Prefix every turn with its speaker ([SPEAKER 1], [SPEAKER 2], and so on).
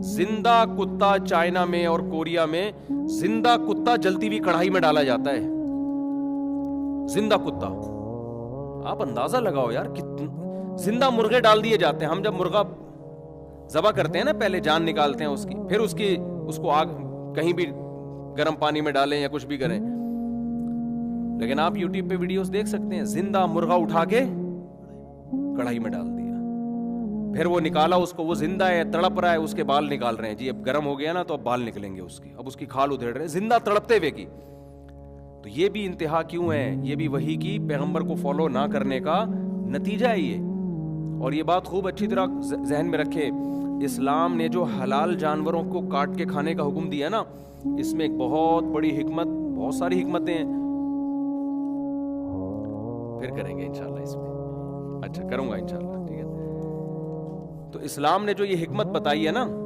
[SPEAKER 1] زندہ کتا چائنا میں اور کوریا میں زندہ کتا جلتی ہوئی کڑھائی میں ڈالا جاتا ہے. زندہ کتا, آپ اندازہ لگاؤ یار, زندہ مرغے ڈال دیے جاتے ہیں. ہم جب مرغا ذبح کرتے ہیں نا, پہلے جان نکالتے ہیں اس کی, پھر اس کو آگ کہیں بھی گرم پانی میں ڈالیں یا کچھ بھی کریں. لیکن آپ یوٹیوب پہ ویڈیوز دیکھ سکتے ہیں, زندہ مرغا اٹھا کے کڑھائی میں ڈال دیا, پھر وہ نکالا اس کو, وہ زندہ ہے, تڑپ رہا ہے, اس کے بال نکال رہے ہیں. جی اب گرم ہو گیا نا تو اب بال نکلیں گے اس کے, اب اس کی کھال ادھیڑ رہے ہیں, زندہ تڑپتے ہوئے کی. تو یہ بھی انتہا کیوں ہے؟ یہ بھی وحی کی پیغمبر کو فالو نہ کرنے کا نتیجہ ہے یہ. اور یہ بات خوب اچھی طرح ذہن میں رکھے, اسلام نے جو حلال جانوروں کو کاٹ کے کھانے کا حکم دیا نا, اس میں ایک بہت بڑی حکمت, بہت ساری حکمتیں ہیں, پھر کریں گے انشاءاللہ اس میں. اچھا کروں گا انشاءاللہ, ٹھیک ہے. تو اسلام نے جو یہ حکمت بتائی ہے نا,